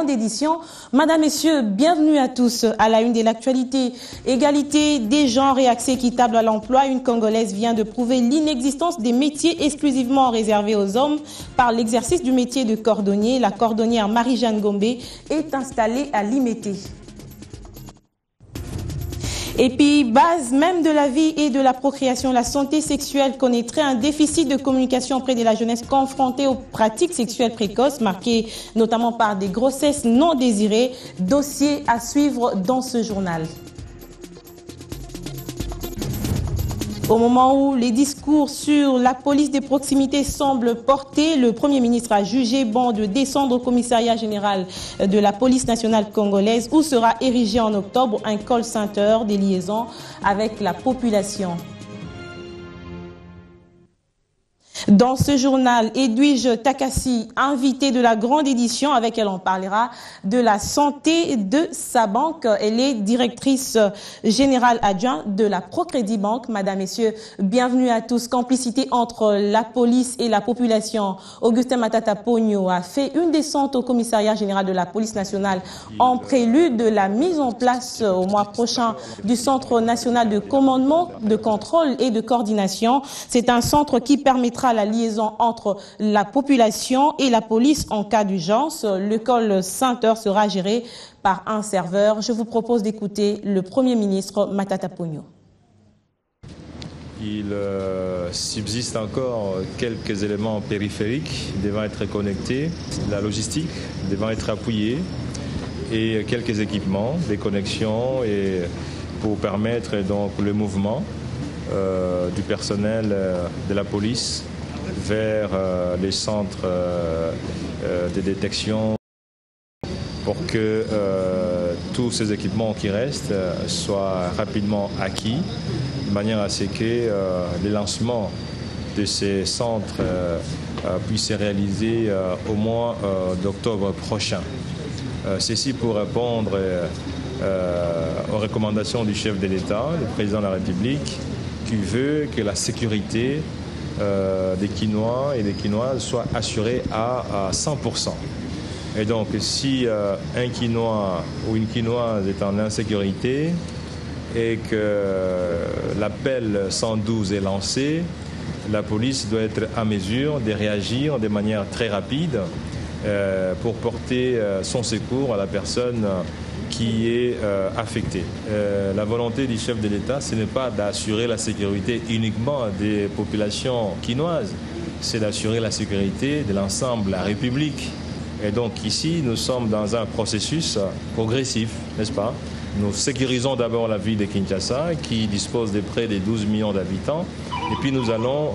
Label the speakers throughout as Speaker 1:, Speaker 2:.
Speaker 1: Édition. Madame, Messieurs, bienvenue à tous à la une de l'actualité. Égalité des genres et accès équitable à l'emploi. Une Congolaise vient de prouver l'inexistence des métiers exclusivement réservés aux hommes par l'exercice du métier de cordonnier. La cordonnière Marie-Jeanne Gombe est installée à Limete. Et puis, base même de la vie et de la procréation, la santé sexuelle connaîtrait un déficit de communication auprès de la jeunesse confrontée aux pratiques sexuelles précoces, marquées notamment par des grossesses non désirées. Dossier à suivre dans ce journal. Au moment où les discours sur la police des proximités semblent porter, le Premier ministre a jugé bon de descendre au commissariat général de la police nationale congolaise où sera érigé en octobre un call center des liaisons avec la population. Dans ce journal, Edwige Takassi, invitée de la grande édition, avec elle on parlera de la santé de sa banque. Elle est directrice générale adjointe de la Procrédit Banque. Madame, Messieurs, bienvenue à tous. Complicité entre la police et la population. Augustin Matata Pogno a fait une descente au commissariat général de la police nationale en prélude de la mise en place au mois prochain du Centre national de commandement, de contrôle et de coordination. C'est un centre qui permettra la liaison entre la population et la police en cas d'urgence. Le call center sera géré par un serveur. Je vous propose d'écouter le Premier ministre Matata Pogno.
Speaker 2: Il subsiste encore quelques éléments périphériques devant être connectés, la logistique devant être appuyée et quelques équipements, des connexions et pour permettre donc le mouvement du personnel de la police vers les centres de détection pour que tous ces équipements qui restent soient rapidement acquis, de manière à ce que les lancements de ces centres puissent se réaliser au mois d'octobre prochain. Ceci pour répondre aux recommandations du chef de l'État, le président de la République, qui veut que la sécurité des Quinois et des Quinoises soit assurée à 100%. Et donc, si un Quinois ou une Quinoise est en insécurité et que l'appel 112 est lancé, la police doit être à mesure de réagir de manière très rapide pour porter son secours à la personne qui est affectée. La volonté du chef de l'État, ce n'est pas d'assurer la sécurité uniquement des populations quinoises, c'est d'assurer la sécurité de l'ensemble de la République. Et donc ici, nous sommes dans un processus progressif, n'est-ce pas? Nous sécurisons d'abord la ville de Kinshasa, qui dispose de près de 12 millions d'habitants, et puis nous allons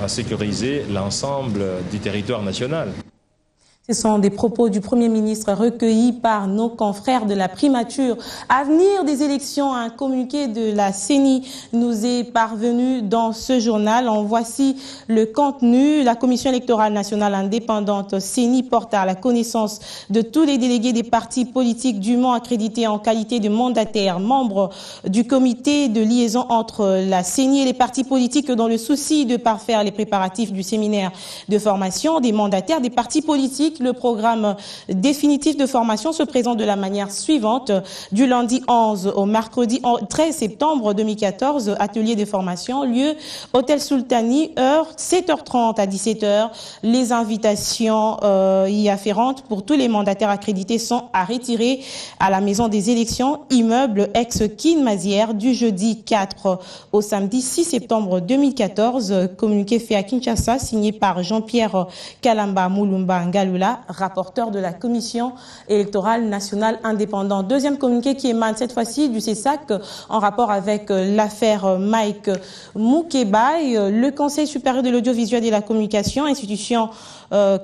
Speaker 2: sécuriser l'ensemble du territoire national.
Speaker 1: Ce sont des propos du Premier ministre recueillis par nos confrères de la primature. Avenir des élections, un communiqué de la CENI nous est parvenu dans ce journal. En voici le contenu. La Commission électorale nationale indépendante CENI porte à la connaissance de tous les délégués des partis politiques dûment accrédités en qualité de mandataires, membres du comité de liaison entre la CENI et les partis politiques dans le souci de parfaire les préparatifs du séminaire de formation des mandataires des partis politiques. Le programme définitif de formation se présente de la manière suivante. Du lundi 11 au mercredi 13 septembre 2014, atelier de formation, lieu Hôtel Sultani, heure 7h30 à 17h. Les invitations y afférentes pour tous les mandataires accrédités sont à retirer à la maison des élections, immeuble ex-Kin-Mazière, du jeudi 4 au samedi 6 septembre 2014. Communiqué fait à Kinshasa, signé par Jean-Pierre Kalamba Moulumba Ngalula, rapporteur de la Commission électorale nationale indépendante. Deuxième communiqué qui émane cette fois-ci du CESAC en rapport avec l'affaire Mike Moukebaye. Le Conseil supérieur de l'audiovisuel et de la communication, institution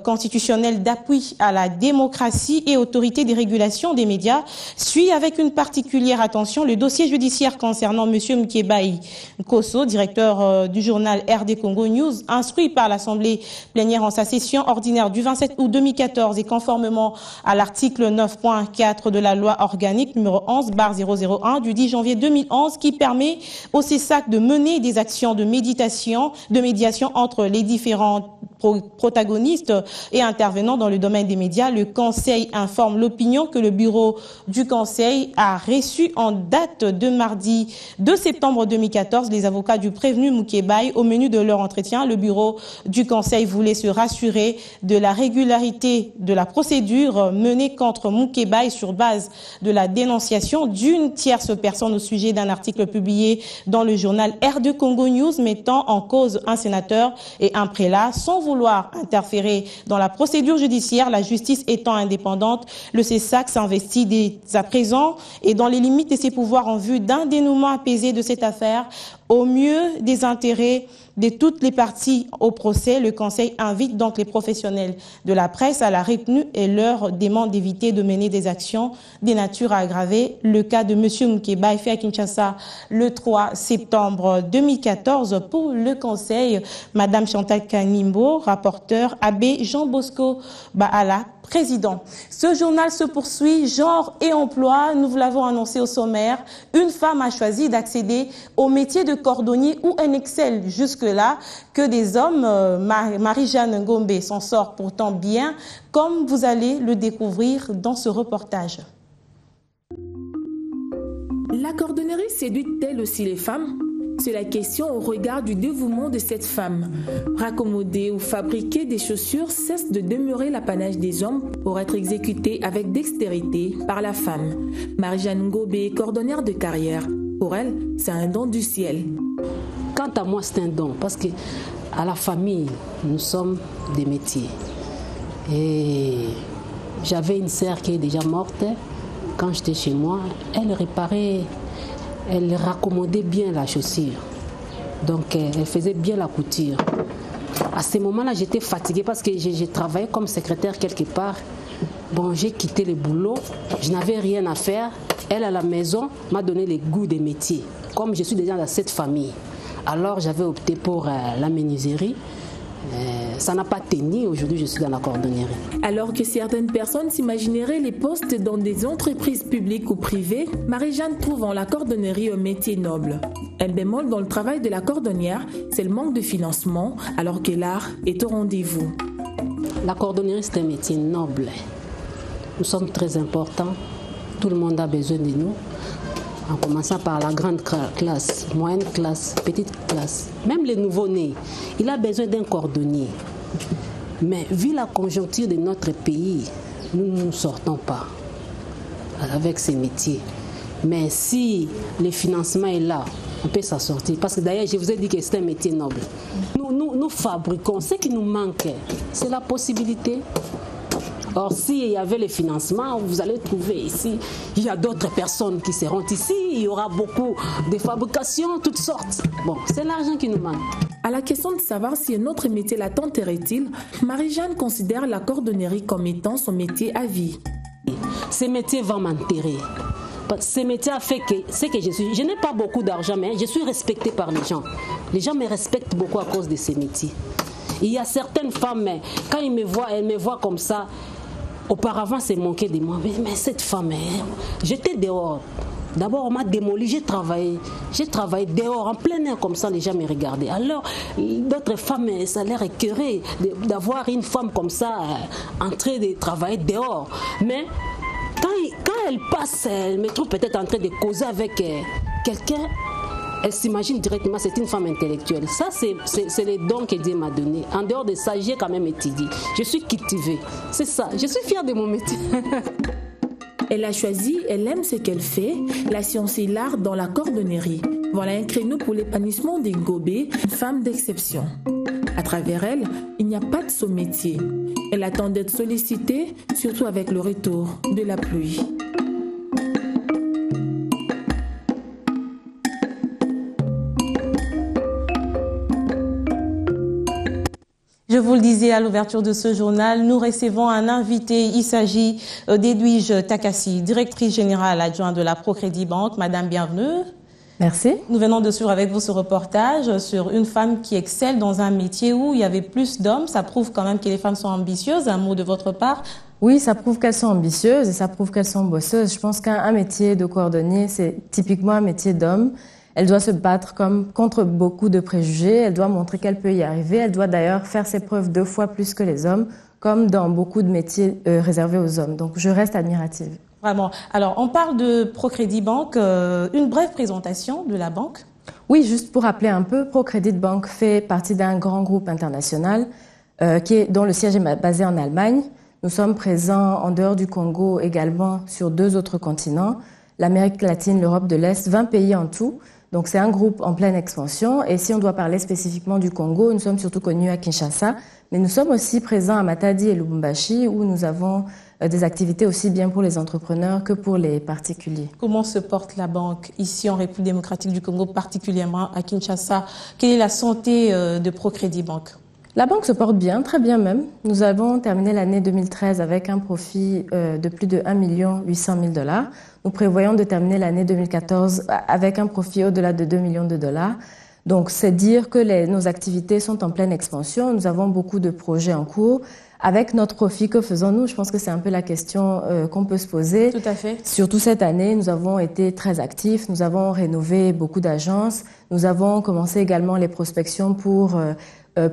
Speaker 1: constitutionnelle d'appui à la démocratie et autorité des régulations des médias, suit avec une particulière attention le dossier judiciaire concernant M. Moukebaye Kosso, directeur du journal RD Congo News, instruit par l'Assemblée plénière en sa session ordinaire du 27 août 2014 et conformément à l'article 9.4 de la loi organique numéro 11/001 du 10 janvier 2011 qui permet au CESAC de mener des actions de médiation entre les différentes protagonistes et intervenants dans le domaine des médias. Le Conseil informe l'opinion que le bureau du Conseil a reçu en date de mardi 2 septembre 2014 les avocats du prévenu Mouké Baye. Au menu de leur entretien, le bureau du Conseil voulait se rassurer de la régularité de la procédure menée contre Mouké Baye sur base de la dénonciation d'une tierce personne au sujet d'un article publié dans le journal R2 Congo News mettant en cause un sénateur et un prélat sans vouloir interférer dans la procédure judiciaire. La justice étant indépendante, le CESAC s'investit dès à présent et dans les limites de ses pouvoirs en vue d'un dénouement apaisé de cette affaire au mieux des intérêts de toutes les parties au procès. Le Conseil invite donc les professionnels de la presse à la retenue et leur demande d'éviter de mener des actions de nature à aggraver le cas de M. Mouké Baye fait à Kinshasa le 3 septembre 2014 pour le Conseil. Madame Chantal Kanimbo, rapporteur, Abbé Jean Bosco Baala, président. Ce journal se poursuit, genre et emploi. Nous vous l'avons annoncé au sommaire. Une femme a choisi d'accéder au métier de cordonnier où elle excelle jusque-là que des hommes. Marie-Jeanne Ngombe s'en sort pourtant bien, comme vous allez le découvrir dans ce reportage.
Speaker 3: La cordonnerie séduit-elle aussi les femmes ? C'est la question au regard du dévouement de cette femme. Raccommoder ou fabriquer des chaussures cesse de demeurer l'apanage des hommes pour être exécuté avec dextérité par la femme. Marie-Jeanne Ngombe est cordonnière de carrière. Pour elle, c'est un don du ciel.
Speaker 4: Quant à moi, c'est un don parce que à la famille, nous sommes des métiers. Et j'avais une sœur qui est déjà morte. Quand j'étais chez moi, elle réparait. Elle raccommodait bien la chaussure. Donc, elle faisait bien la couture. À ce moment-là, j'étais fatiguée parce que j'ai travaillé comme secrétaire quelque part. Bon, j'ai quitté le boulot. Je n'avais rien à faire. Elle, à la maison, m'a donné le goût des métiers. Comme je suis déjà dans cette famille. Alors, j'avais opté pour la menuiserie. Ça n'a pas tenu. Aujourd'hui, je suis dans la cordonnerie.
Speaker 3: Alors que certaines personnes s'imagineraient les postes dans des entreprises publiques ou privées, Marie-Jeanne trouve en la cordonnerie un métier noble. Un bémol dans le travail de la cordonnière, c'est le manque de financement, alors que l'art est au rendez-vous.
Speaker 4: La cordonnerie, c'est un métier noble. Nous sommes très importants. Tout le monde a besoin de nous. En commençant par la grande classe, moyenne classe, petite classe. Même les nouveaux-nés, il a besoin d'un cordonnier. Mais vu la conjoncture de notre pays, nous ne sortons pas avec ces métiers. Mais si le financement est là, on peut s'en sortir. Parce que d'ailleurs, je vous ai dit que c'est un métier noble. Nous fabriquons. Ce qui nous manque, c'est la possibilité. Or, s'il y avait le financement, vous allez trouver ici, il y a d'autres personnes qui seront ici, il y aura beaucoup de fabrications, toutes sortes. Bon, c'est l'argent qui nous manque.
Speaker 3: À la question de savoir si un autre métier la tenterait-il, Marie-Jeanne considère la cordonnerie comme étant son métier à vie.
Speaker 4: Ce métier va m'enterrer. Ce métier a fait que ce que je suis. Je n'ai pas beaucoup d'argent, mais je suis respectée par les gens. Les gens me respectent beaucoup à cause de ces métiers. Il y a certaines femmes, quand elles me voient comme ça. Auparavant, c'est manqué de moi. Mais cette femme, j'étais dehors. D'abord, on m'a démoli, j'ai travaillé dehors, en plein air, comme ça, les gens me regardaient. Alors, d'autres femmes, ça leur écœurait d'avoir une femme comme ça en train de travailler dehors. Mais quand elle passe, elle me trouve peut-être en train de causer avec quelqu'un. Elle s'imagine directement, c'est une femme intellectuelle. Ça, c'est les dons que Dieu m'a donnés. En dehors de ça, j'ai quand même étudié. Je suis cultivée. C'est ça. Je suis fière de mon métier.
Speaker 3: Elle a choisi, elle aime ce qu'elle fait, la science et l'art dans la cordonnerie. Voilà un créneau pour l'épanouissement des Ngombe, une femme d'exception. À travers elle, il n'y a pas de sous-métier. Elle attend d'être sollicitée, surtout avec le retour de la pluie.
Speaker 1: Je vous le disais à l'ouverture de ce journal, nous recevons un invité. Il s'agit d'Edwige Takassi, directrice générale adjointe de la Procrédit Banque. Madame, bienvenue.
Speaker 5: Merci.
Speaker 1: Nous venons de suivre avec vous ce reportage sur une femme qui excelle dans un métier où il y avait plus d'hommes. Ça prouve quand même que les femmes sont ambitieuses. Un mot de votre part?
Speaker 5: Oui, ça prouve qu'elles sont ambitieuses et ça prouve qu'elles sont bosseuses. Je pense qu'un métier de cordonnier, c'est typiquement un métier d'homme. Elle doit se battre contre beaucoup de préjugés. Elle doit montrer qu'elle peut y arriver. Elle doit d'ailleurs faire ses preuves 2 fois plus que les hommes, comme dans beaucoup de métiers réservés aux hommes. Donc, je reste admirative.
Speaker 1: Vraiment. Alors, on parle de Procredit Bank. Une brève présentation de la banque.
Speaker 5: Oui, juste pour rappeler un peu, Procredit Bank fait partie d'un grand groupe international dont le siège est basé en Allemagne. Nous sommes présents en dehors du Congo également sur 2 autres continents, l'Amérique latine, l'Europe de l'Est, 20 pays en tout. Donc c'est un groupe en pleine expansion. Et si on doit parler spécifiquement du Congo, nous sommes surtout connus à Kinshasa, mais nous sommes aussi présents à Matadi et Lubumbashi où nous avons des activités aussi bien pour les entrepreneurs que pour les particuliers.
Speaker 1: Comment se porte la banque ici en République démocratique du Congo, particulièrement à Kinshasa? Quelle est la santé de Procredit Bank?
Speaker 5: La banque se porte bien, très bien même. Nous avons terminé l'année 2013 avec un profit de plus de 1 800 000 $. Nous prévoyons de terminer l'année 2014 avec un profit au-delà de 2 millions de $. Donc, c'est dire que nos activités sont en pleine expansion. Nous avons beaucoup de projets en cours. Avec notre profit, que faisons-nous? Je pense que c'est un peu la question qu'on peut se poser.
Speaker 1: Tout à fait.
Speaker 5: Surtout cette année, nous avons été très actifs. Nous avons rénové beaucoup d'agences. Nous avons commencé également les prospections pour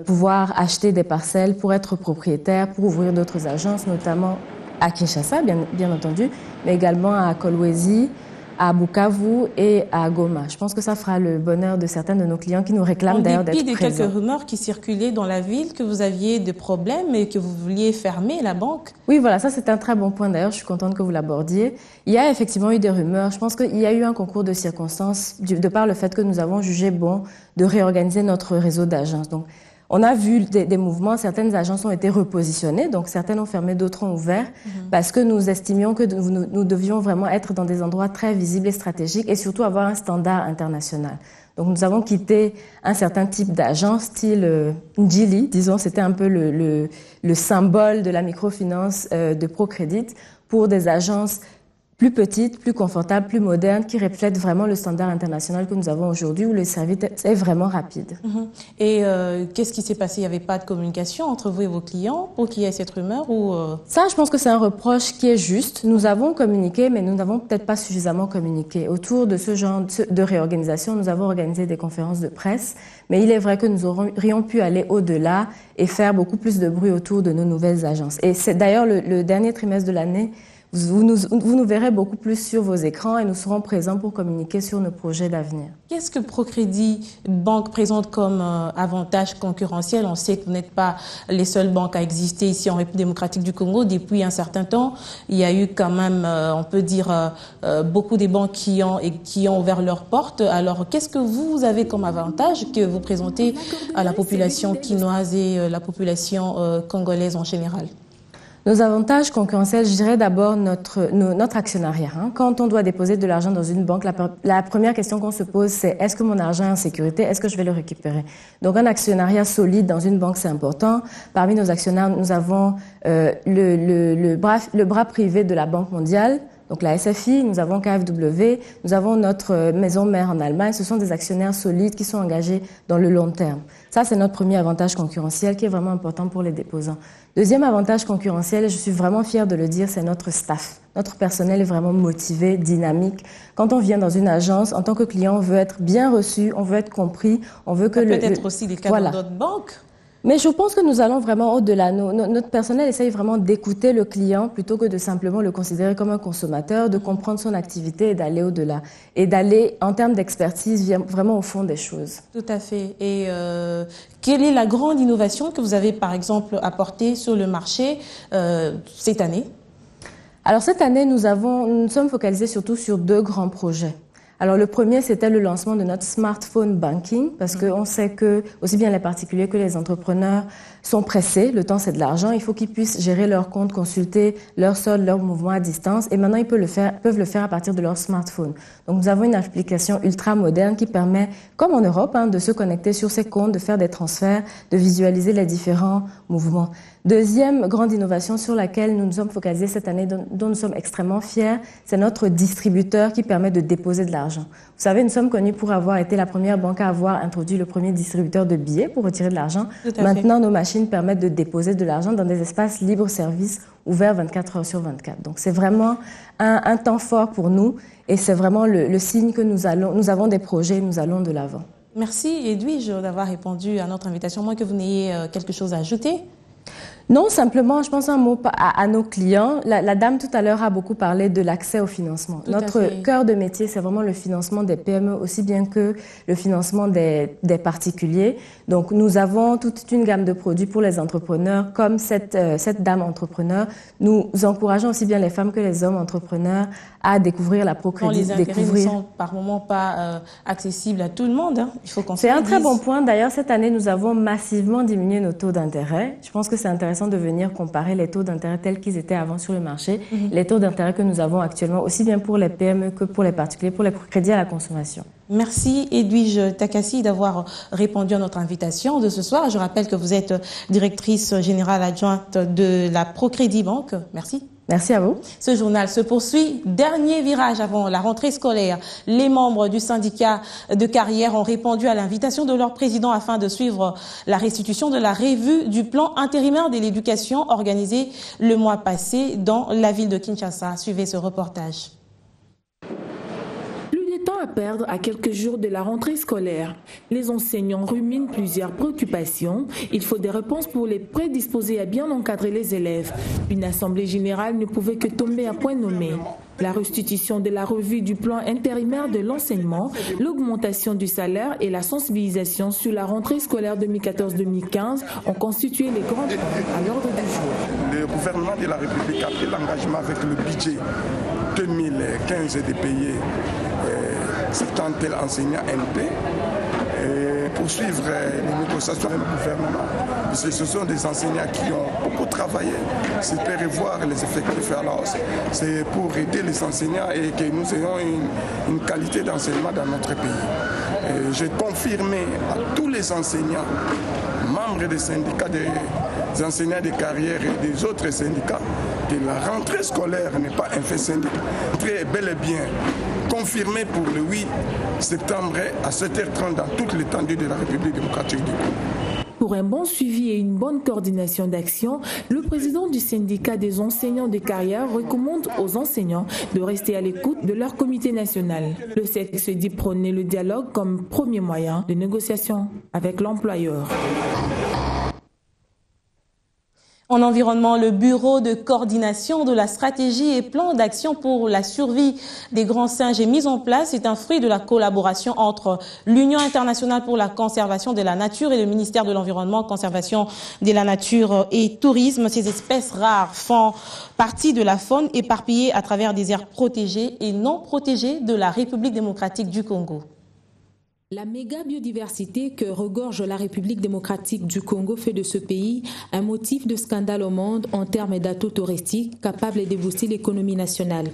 Speaker 5: pouvoir acheter des parcelles, pour être propriétaire, pour ouvrir d'autres agences, notamment à Kinshasa, bien entendu, mais également à Kolwezi, à Bukavu et à Goma. Je pense que ça fera le bonheur de certains de nos clients qui nous réclament d'ailleurs d'être présents.
Speaker 1: En dépit de quelques rumeurs qui circulaient dans la ville, que vous aviez des problèmes et que vous vouliez fermer la banque.
Speaker 5: Oui, voilà, ça c'est un très bon point d'ailleurs, je suis contente que vous l'abordiez. Il y a effectivement eu des rumeurs, je pense qu'il y a eu un concours de circonstances de par le fait que nous avons jugé bon de réorganiser notre réseau d'agences. Donc, on a vu des mouvements, certaines agences ont été repositionnées, donc certaines ont fermé, d'autres ont ouvert, parce que nous estimions que nous devions vraiment être dans des endroits très visibles et stratégiques et surtout avoir un standard international. Donc nous avons quitté un certain type d'agence, style Njili, disons, c'était un peu le symbole de la microfinance de Procredit, pour des agences plus petites, plus confortables, plus modernes, qui reflètent vraiment le standard international que nous avons aujourd'hui, où le service est vraiment rapide.
Speaker 1: Et qu'est-ce qui s'est passé? Il n'y avait pas de communication entre vous et vos clients pour qu'il y ait cette rumeur ou
Speaker 5: Ça, je pense que c'est un reproche qui est juste. Nous avons communiqué, mais nous n'avons peut-être pas suffisamment communiqué. Autour de ce genre de réorganisation, nous avons organisé des conférences de presse, mais il est vrai que nous aurions pu aller au-delà et faire beaucoup plus de bruit autour de nos nouvelles agences. Et c'est d'ailleurs le dernier trimestre de l'année. Vous nous verrez beaucoup plus sur vos écrans et nous serons présents pour communiquer sur nos projets d'avenir.
Speaker 1: Qu'est-ce que Procredit Bank présente comme avantage concurrentiel? On sait que vous n'êtes pas les seules banques à exister ici en République démocratique du Congo. Depuis un certain temps, il y a eu quand même, on peut dire, beaucoup des banques qui ont ouvert leurs portes. Alors, qu'est-ce que vous avez comme avantage que vous présentez à la population quinoise et la population congolaise en général?
Speaker 5: Nos avantages concurrentiels, je dirais d'abord notre actionnariat. Quand on doit déposer de l'argent dans une banque, la première question qu'on se pose, c'est est-ce que mon argent est en sécurité? Est-ce que je vais le récupérer? Donc un actionnariat solide dans une banque, c'est important. Parmi nos actionnaires, nous avons le bras privé de la Banque mondiale, donc la SFI, nous avons KfW, nous avons notre maison mère en Allemagne. Ce sont des actionnaires solides qui sont engagés dans le long terme. Ça, c'est notre premier avantage concurrentiel qui est vraiment important pour les déposants. Deuxième avantage concurrentiel, et je suis vraiment fière de le dire, c'est notre staff. Notre personnel est vraiment motivé, dynamique. Quand on vient dans une agence, en tant que client, on veut être bien reçu, on veut être compris, on veut que
Speaker 1: peut-être aussi des cas dans d'autres banques.
Speaker 5: Mais je pense que nous allons vraiment au-delà. Notre personnel essaye vraiment d'écouter le client plutôt que de simplement le considérer comme un consommateur, de comprendre son activité et d'aller au-delà. Et d'aller, en termes d'expertise, vraiment au fond des choses.
Speaker 1: Tout à fait. Et quelle est la grande innovation que vous avez, par exemple, apportée sur le marché cette année?
Speaker 5: Alors cette année, nous sommes focalisés surtout sur 2 grands projets. Alors le premier, c'était le lancement de notre smartphone banking, parce qu'on sait que aussi bien les particuliers que les entrepreneurs sont pressés. Le temps, c'est de l'argent. Il faut qu'ils puissent gérer leur compte, consulter leur solde, leurs mouvements à distance. Et maintenant, ils peuvent le faire à partir de leur smartphone. Donc nous avons une application ultra moderne qui permet, comme en Europe, de se connecter sur ses comptes, de faire des transferts, de visualiser les différents mouvements. Deuxième grande innovation sur laquelle nous nous sommes focalisés cette année, dont nous sommes extrêmement fiers, c'est notre distributeur qui permet de déposer de l'argent. Vous savez, nous sommes connus pour avoir été la première banque à avoir introduit le premier distributeur de billets pour retirer de l'argent. Maintenant, nos machines permettent de déposer de l'argent dans des espaces libre-service ouvert 24 heures sur 24. Donc c'est vraiment un temps fort pour nous et c'est vraiment le signe que nous avons des projets, nous allons de l'avant.
Speaker 1: Merci Edwige d'avoir répondu à notre invitation, moins que vous n'ayez quelque chose à ajouter.
Speaker 5: Non, simplement, je pense un mot à nos clients. La dame tout à l'heure a beaucoup parlé de l'accès au financement. Notre cœur de métier, c'est vraiment le financement des PME aussi bien que le financement des particuliers. Donc, nous avons toute une gamme de produits pour les entrepreneurs, comme cette dame entrepreneur. Nous encourageons aussi bien les femmes que les hommes entrepreneurs à découvrir la procrédit.
Speaker 1: Les intérêts ne sont par moments pas accessibles à tout le monde. Hein. Il faut qu'on se le dise.
Speaker 5: C'est un très bon point. D'ailleurs, cette année, nous avons massivement diminué nos taux d'intérêt. Je pense que c'est intéressant de venir comparer les taux d'intérêt tels qu'ils étaient avant sur le marché, les taux d'intérêt que nous avons actuellement, aussi bien pour les PME que pour les particuliers, pour les crédits à la consommation.
Speaker 1: Merci Edwige Takassi d'avoir répondu à notre invitation de ce soir. Je rappelle que vous êtes directrice générale adjointe de la Procrédit Banque. Merci.
Speaker 5: Merci à vous.
Speaker 1: Ce journal se poursuit. Dernier virage avant la rentrée scolaire. Les membres du syndicat de carrière ont répondu à l'invitation de leur président afin de suivre la restitution de la revue du plan intérimaire de l'éducation organisé le mois passé dans la ville de Kinshasa. Suivez ce reportage.
Speaker 3: À perdre à quelques jours de la rentrée scolaire. Les enseignants ruminent plusieurs préoccupations. Il faut des réponses pour les prédisposer à bien encadrer les élèves. Une assemblée générale ne pouvait que tomber à point nommé. La restitution de la revue du plan intérimaire de l'enseignement, l'augmentation du salaire et la sensibilisation sur la rentrée scolaire 2014-2015 ont constitué les grands points à l'ordre du jour.
Speaker 6: Le gouvernement de la République a pris l'engagement avec le budget 2015 de payer 70 enseignants NP pour suivre les négociations avec le gouvernement. Parce que ce sont des enseignants qui ont beaucoup travaillé. C'est pour revoir les effectifs à la hausse. C'est pour aider les enseignants et que nous ayons une qualité d'enseignement dans notre pays. J'ai confirmé à tous les enseignants, membres des syndicats des enseignants de carrière et des autres syndicats, que la rentrée scolaire n'est pas un fait syndical. Très bel et bien confirmé pour le 8 septembre à 7h30 dans toute l'étendue de la République démocratique du Congo.
Speaker 3: Pour un bon suivi et une bonne coordination d'action, le président du syndicat des enseignants de carrière recommande aux enseignants de rester à l'écoute de leur comité national. Le CEC se dit prôner le dialogue comme premier moyen de négociation avec l'employeur.
Speaker 1: En environnement, le Bureau de coordination de la stratégie et plan d'action pour la survie des grands singes est mis en place. C'est un fruit de la collaboration entre l'Union internationale pour la conservation de la nature et le ministère de l'Environnement, Conservation de la nature et tourisme. Ces espèces rares font partie de la faune éparpillée à travers des aires protégées et non protégées de la République démocratique du Congo.
Speaker 7: La méga biodiversité que regorge la République démocratique du Congo fait de ce pays un motif de scandale au monde en termes d'atouts touristiques capables de booster l'économie nationale.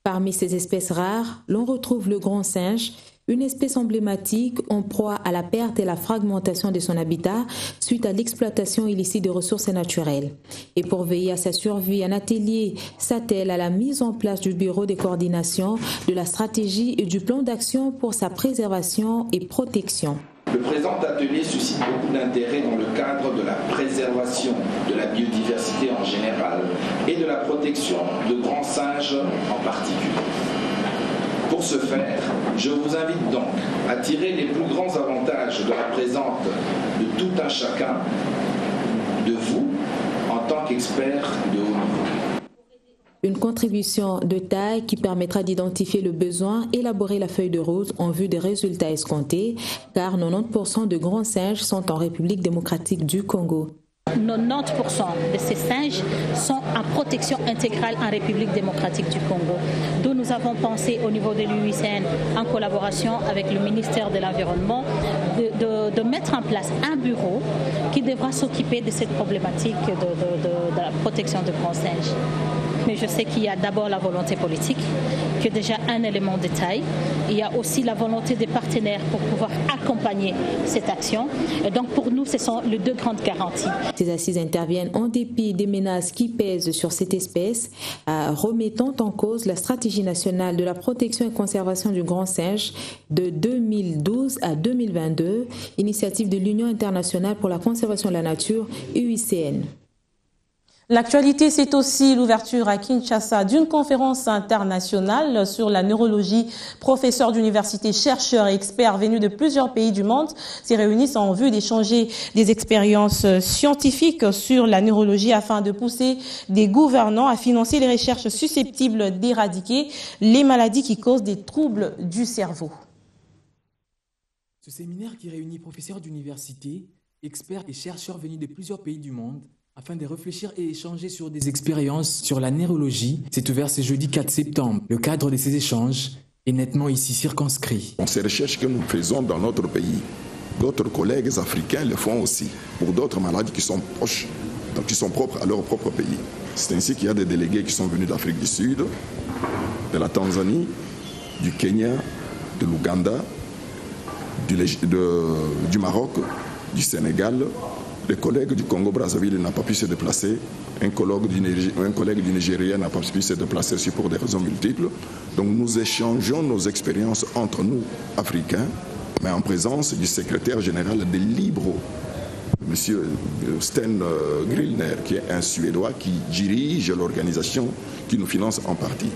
Speaker 7: Parmi ces espèces rares, l'on retrouve le grand singe, une espèce emblématique en proie à la perte et la fragmentation de son habitat suite à l'exploitation illicite de ressources naturelles. Et pour veiller à sa survie, un atelier s'attelle à la mise en place du bureau de coordination de la stratégie et du plan d'action pour sa préservation et protection.
Speaker 8: Le présent atelier suscite beaucoup d'intérêt dans le cadre de la préservation de la biodiversité en général et de la protection de grands singes en particulier. Pour ce faire, je vous invite donc à tirer les plus grands avantages de la présence de tout un chacun de vous en tant qu'expert de haut niveau.
Speaker 7: Une contribution de taille qui permettra d'identifier le besoin, élaborer la feuille de route en vue des résultats escomptés, car 90% de grands singes sont en République démocratique du Congo.
Speaker 9: 90% de ces singes sont en protection intégrale en République démocratique du Congo. D'où nous avons pensé au niveau de l'UICN, en collaboration avec le ministère de l'Environnement, de mettre en place un bureau qui devra s'occuper de cette problématique de la protection de grands singes. Mais je sais qu'il y a d'abord la volonté politique, qui est déjà un élément de taille. Il y a aussi la volonté des partenaires pour pouvoir accompagner cette action. Et donc pour nous, ce sont les deux grandes garanties.
Speaker 7: Ces assises interviennent en dépit des menaces qui pèsent sur cette espèce, remettant en cause la stratégie nationale de la protection et conservation du grand singe de 2012 à 2022, initiative de l'Union internationale pour la conservation de la nature, UICN.
Speaker 1: L'actualité, c'est aussi l'ouverture à Kinshasa d'une conférence internationale sur la neurologie. Professeurs d'université, chercheurs et experts venus de plusieurs pays du monde s'y réunissent en vue d'échanger des expériences scientifiques sur la neurologie afin de pousser des gouvernants à financer les recherches susceptibles d'éradiquer les maladies qui causent des troubles du cerveau.
Speaker 10: Ce séminaire qui réunit professeurs d'université, experts et chercheurs venus de plusieurs pays du monde afin de réfléchir et échanger sur des expériences sur la neurologie, s'est ouvert ce jeudi 4 septembre. Le cadre de ces échanges est nettement ici circonscrit.
Speaker 6: Ces recherches que nous faisons dans notre pays, d'autres collègues africains le font aussi, pour d'autres maladies qui sont proches, donc qui sont propres à leur propre pays. C'est ainsi qu'il y a des délégués qui sont venus d'Afrique du Sud, de la Tanzanie, du Kenya, de l'Ouganda, du Maroc, du Sénégal. Les collègues du Congo-Brazzaville n'ont pas pu se déplacer. Un collègue du Nigeria n'a pas pu se déplacer aussi pour des raisons multiples. Donc nous échangeons nos expériences entre nous, Africains, mais en présence du secrétaire général des Libro, M. Sten Grillner, qui est un Suédois qui dirige l'organisation qui nous finance en partie.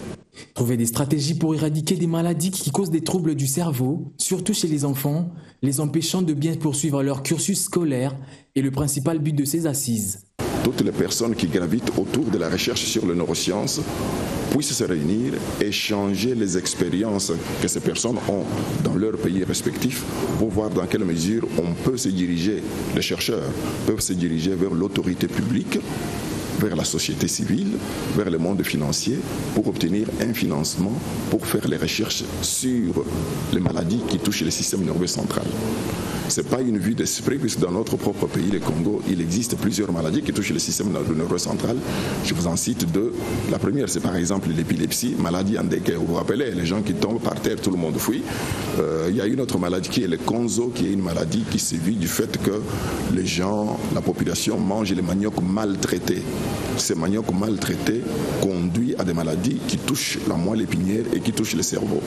Speaker 10: Trouver des stratégies pour éradiquer des maladies qui causent des troubles du cerveau, surtout chez les enfants, les empêchant de bien poursuivre leur cursus scolaire est le principal but de ces assises.
Speaker 6: Toutes les personnes qui gravitent autour de la recherche sur les neurosciences puissent se réunir, échanger les expériences que ces personnes ont dans leur pays respectif pour voir dans quelle mesure on peut se diriger, les chercheurs peuvent se diriger vers l'autorité publique, vers la société civile, vers le monde financier, pour obtenir un financement pour faire les recherches sur les maladies qui touchent le système nerveux central. Ce n'est pas une vue d'esprit, puisque dans notre propre pays, le Congo, il existe plusieurs maladies qui touchent le système nerveux central. Je vous en cite deux. La première, c'est par exemple l'épilepsie, maladie endémique. Vous vous rappelez, les gens qui tombent par terre, tout le monde fuit. Il y a une autre maladie qui est le konzo, qui est une maladie qui sévit du fait que les gens, la population mange les maniocs maltraités. Ces maniocs maltraités conduisent à des maladies qui touchent la moelle épinière et qui touchent le cerveau.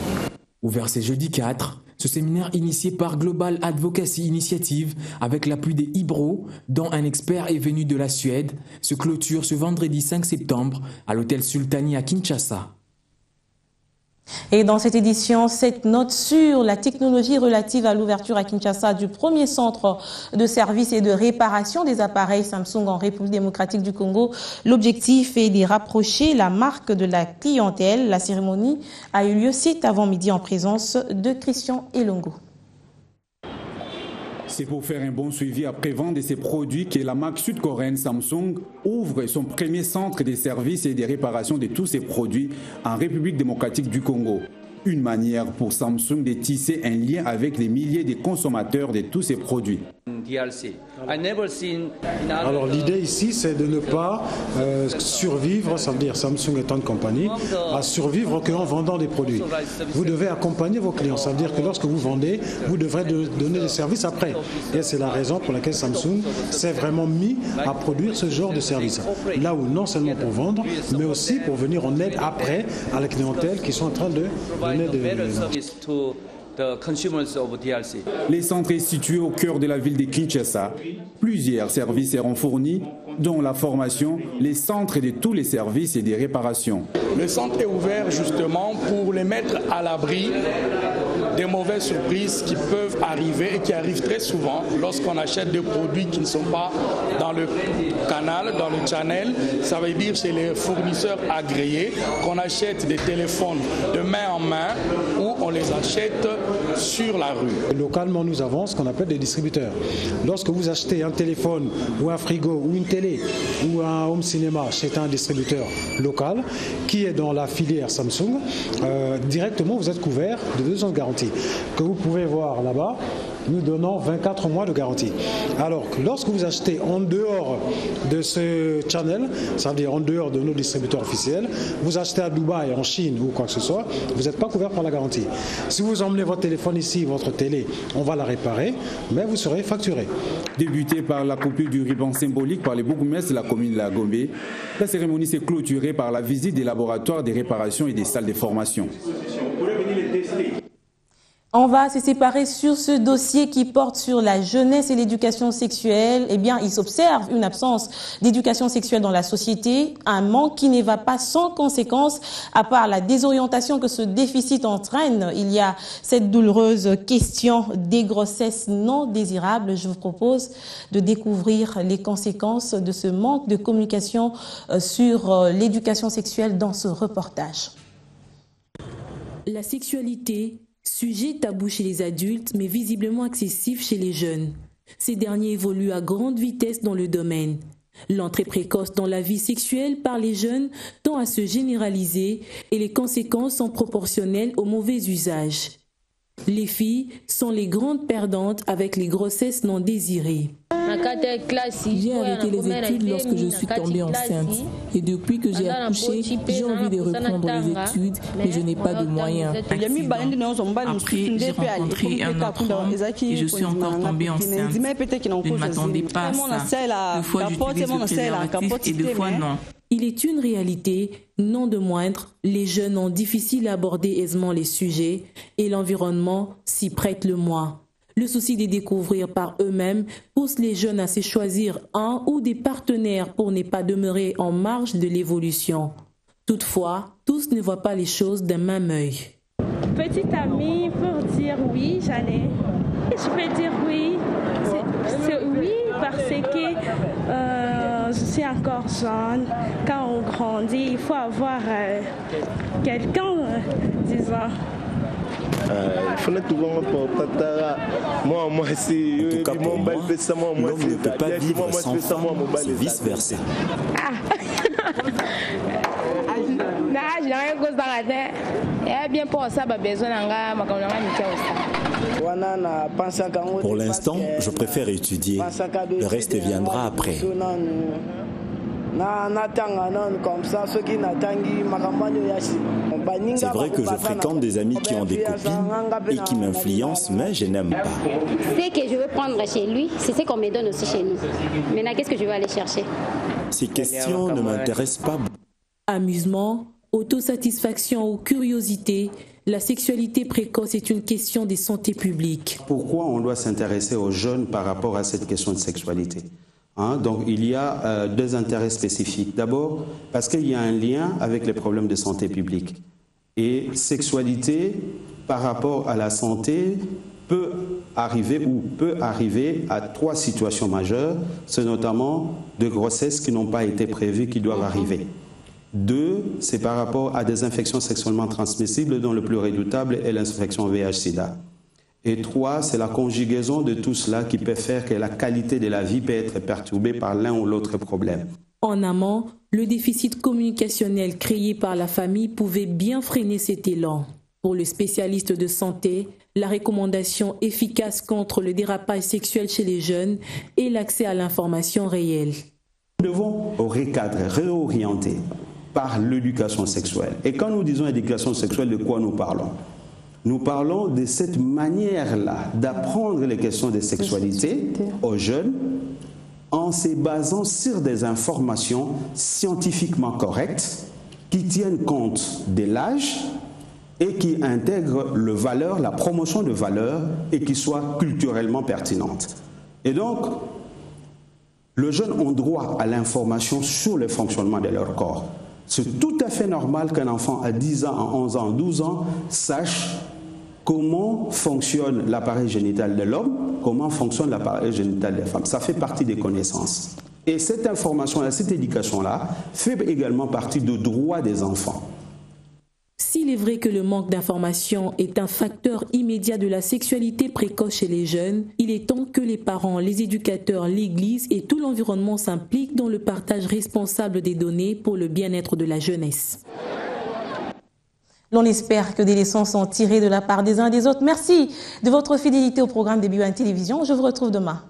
Speaker 10: Ouvert ce jeudi 4, ce séminaire initié par Global Advocacy Initiative avec l'appui des IBRO, dont un expert est venu de la Suède, se clôture ce vendredi 5 septembre à l'hôtel Sultani à Kinshasa.
Speaker 1: Et dans cette édition, cette note sur la technologie relative à l'ouverture à Kinshasa du premier centre de service et de réparation des appareils Samsung en République démocratique du Congo. L'objectif est de rapprocher la marque de la clientèle. La cérémonie a eu lieu cet avant-midi en présence de Christian Elongo.
Speaker 11: C'est pour faire un bon suivi après-vente de ces produits que la marque sud-coréenne Samsung ouvre son premier centre de services et de réparation de tous ses produits en République démocratique du Congo. Une manière pour Samsung de tisser un lien avec les milliers de consommateurs de tous ces produits.
Speaker 12: Alors l'idée ici, c'est de ne pas survivre, ça veut dire Samsung étant une compagnie, à survivre qu'en vendant des produits. Vous devez accompagner vos clients, ça veut dire que lorsque vous vendez, vous devrez donner des services après. Et c'est la raison pour laquelle Samsung s'est vraiment mis à produire ce genre de service. Là où non seulement pour vendre, mais aussi pour venir en aide après à la clientèle qui sont en train de donner des...
Speaker 11: Les centres est situé au cœur de la ville de Kinshasa. Plusieurs services seront fournis, dont la formation, les centres de tous les services et des réparations.
Speaker 13: Le centre est ouvert justement pour les mettre à l'abri des mauvaises surprises qui peuvent arriver et qui arrivent très souvent lorsqu'on achète des produits qui ne sont pas dans le canal, dans le channel. Ça veut dire chez les fournisseurs agréés qu'on achète des téléphones de main en main ou on les achète sur la rue.
Speaker 12: Localement, nous avons ce qu'on appelle des distributeurs. Lorsque vous achetez un téléphone ou un frigo ou une télé ou un home cinéma chez un distributeur local qui est dans la filière Samsung, directement vous êtes couvert de 2 ans de garantie. Que vous pouvez voir là-bas, nous donnons 24 mois de garantie. Alors, lorsque vous achetez en dehors de ce channel, ça veut dire en dehors de nos distributeurs officiels, vous achetez à Dubaï, en Chine ou quoi que ce soit, vous n'êtes pas couvert par la garantie. Si vous emmenez votre téléphone ici, votre télé, on va la réparer, mais vous serez facturé.
Speaker 11: Débutée par la coupure du ruban symbolique par les bourgmestres de la commune de la Gombe, la cérémonie s'est clôturée par la visite des laboratoires des réparations et des salles de formation.
Speaker 1: On va se séparer sur ce dossier qui porte sur la jeunesse et l'éducation sexuelle. Eh bien, il s'observe une absence d'éducation sexuelle dans la société, un manque qui ne va pas sans conséquence, à part la désorientation que ce déficit entraîne. Il y a cette douloureuse question des grossesses non désirables. Je vous propose de découvrir les conséquences de ce manque de communication sur l'éducation sexuelle dans ce reportage.
Speaker 3: La sexualité, sujet tabou chez les adultes, mais visiblement accessif chez les jeunes. Ces derniers évoluent à grande vitesse dans le domaine. L'entrée précoce dans la vie sexuelle par les jeunes tend à se généraliser et les conséquences sont proportionnelles au mauvais usage. Les filles sont les grandes perdantes avec les grossesses non désirées.
Speaker 7: J'ai arrêté les études lorsque je suis tombée enceinte. Et depuis que j'ai accouché, j'ai envie de reprendre les études, mais je n'ai pas de moyens.
Speaker 14: Après, j'ai rencontré un autre homme et je suis encore tombée enceinte. Je ne m'attendais pas à ça. 2 fois j'utilise le préservatif et 2 fois non.
Speaker 3: Il est une réalité, non de moindre, les jeunes ont difficile à aborder aisément les sujets et l'environnement s'y prête le moins. Le souci de découvrir par eux-mêmes pousse les jeunes à se choisir un ou des partenaires pour ne pas demeurer en marge de l'évolution. Toutefois, tous ne voient pas les choses d'un même œil.
Speaker 15: Petite amie, pour dire oui, j'en ai. Je peux dire oui. C'est oui parce que je suis encore jeune. Quand on grandit, il faut avoir quelqu'un, disons.
Speaker 16: En tout cas pour moi, l'homme ne peut pas vivre sans femme, c'est vice-versa. Pour l'instant, je préfère étudier. Le reste viendra après. C'est vrai que je fréquente des amis qui ont des copines et qui m'influencent, mais je n'aime pas.
Speaker 17: Ce que je veux prendre chez lui, c'est ce qu'on me donne aussi chez nous. Maintenant, qu'est-ce que je vais aller chercher?
Speaker 16: Ces questions ne m'intéressent pas.
Speaker 3: Amusement, autosatisfaction ou curiosité, la sexualité précoce est une question de santé publique.
Speaker 18: Pourquoi on doit s'intéresser aux jeunes par rapport à cette question de sexualité? Donc il y a 2 intérêts spécifiques. D'abord, parce qu'il y a un lien avec les problèmes de santé publique. Et sexualité, par rapport à la santé, peut arriver à 3 situations majeures. C'est notamment de grossesses qui n'ont pas été prévues, qui doivent arriver. 2, c'est par rapport à des infections sexuellement transmissibles, dont le plus redoutable est l'infection VIH-Sida. Et 3, c'est la conjugaison de tout cela qui peut faire que la qualité de la vie peut être perturbée par l'un ou l'autre problème.
Speaker 3: En amont, le déficit communicationnel créé par la famille pouvait bien freiner cet élan. Pour le spécialiste de santé, la recommandation efficace contre le dérapage sexuel chez les jeunes est l'accès à l'information réelle.
Speaker 18: Nous devons recadrer, réorienter par l'éducation sexuelle. Et quand nous disons éducation sexuelle, de quoi nous parlons ? Nous parlons de cette manière-là d'apprendre les questions de sexualité aux jeunes en se basant sur des informations scientifiquement correctes qui tiennent compte de l'âge et qui intègrent la promotion de valeurs et qui soient culturellement pertinentes. Et donc, les jeunes ont droit à l'information sur le fonctionnement de leur corps. C'est tout à fait normal qu'un enfant à 10 ans, à 11 ans, 12 ans sache comment fonctionne l'appareil génital de l'homme, comment fonctionne l'appareil génital des femmes. Ça fait partie des connaissances. Et cette information-là, cette éducation-là, fait également partie du droit des enfants.
Speaker 3: S'il est vrai que le manque d'information est un facteur immédiat de la sexualité précoce chez les jeunes, il est temps que les parents, les éducateurs, l'Église et tout l'environnement s'impliquent dans le partage responsable des données pour le bien-être de la jeunesse.
Speaker 1: L'on espère que des leçons sont tirées de la part des uns et des autres. Merci de votre fidélité au programme de BUN Télévision. Je vous retrouve demain.